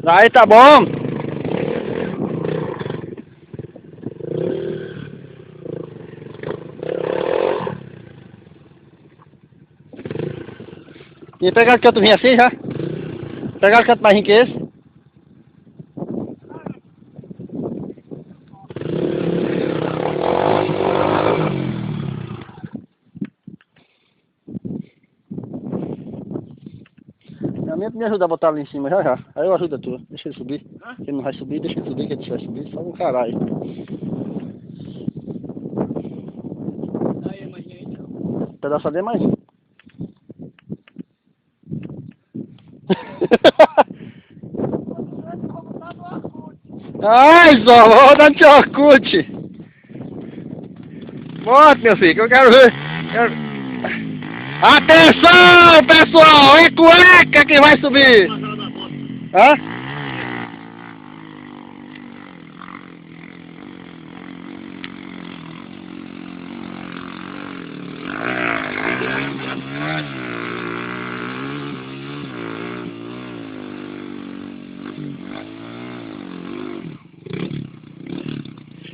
Aí tá bom. E pegaram canto vinho assim já? Pegaram canto mais rico que esse? A minha me ajuda a botar ali em cima já já. Aí eu ajudo a tua. Deixa ele subir. Ele não vai subir, deixa ele subir, que ele vai subir. Só um caralho. Aí, imagina aí, então. Um pedaço ali é mais um. Ai, Zó, vou rodar no teu Orkut. Bota, meu filho, que eu quero ver. Atenção, pessoal! É cueca que vai subir! Hã?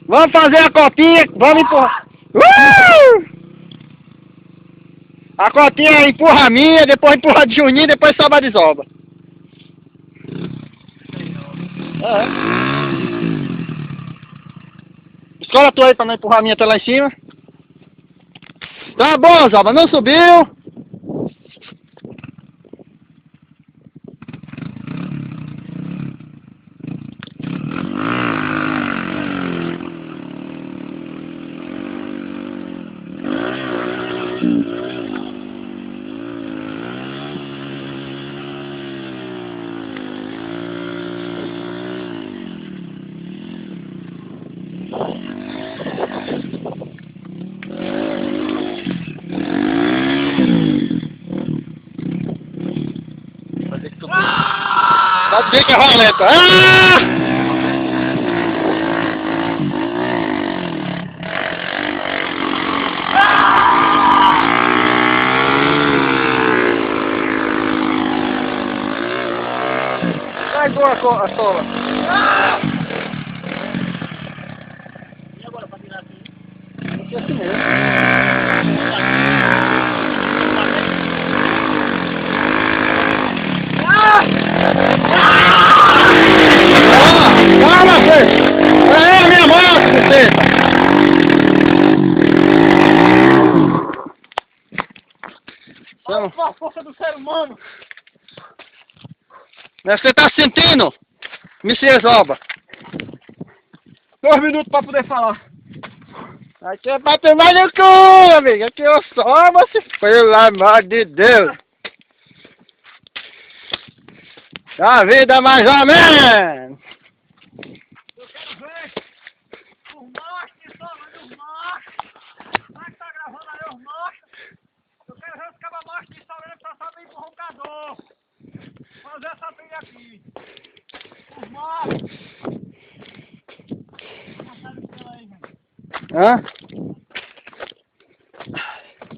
Vamos fazer a cotinha, vamos empurrar. A cotinha empurra a minha, depois empurra a de Juninho, depois sobe a de Zoba. Escolha a tua aí pra não empurrar a minha até lá em cima. Tá bom, Zoba, não subiu. Pode ver que é roleta. Sai boa a sola. E agora pra tirar assim? Aqui assim mesmo. Calma, filho! É a minha mão, você! Olha a força do ser humano! Você tá sentindo? Me se resolva. 2 minutos pra poder falar. Aqui é pra tomar no cu, amigo. Aqui eu só você. Pelo amor de Deus. A vida mais ou menos. Eu quero ver os machos que sobram dos machos. Como é que tá gravando aí os machos? Eu quero ver os cabas machos que sobram pra saber empurrar o cador. Fazer essa trilha aqui. Os machos. Hã?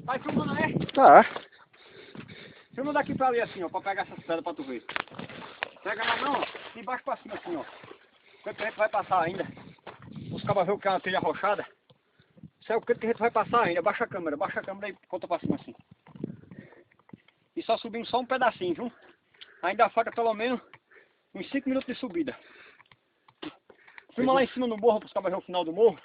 Vai filmando aí? Tá. Filma daqui pra ali assim, ó, pra pegar essas pedras pra tu ver. Pega na mão, ó, de baixo pra cima assim, ó. Quanto que a gente vai passar ainda? Os cabas verem que é uma trilha arrochada. Isso é o quanto que a gente vai passar ainda. Baixa a câmera e conta pra cima assim. E só subimos só um pedacinho, viu? Ainda falta pelo menos uns 5 minutos de subida. Filma lá em cima no morro, pros cabas verem o final do morro.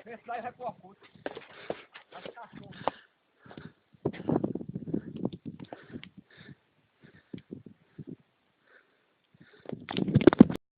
Esse daí vai pro Orkut.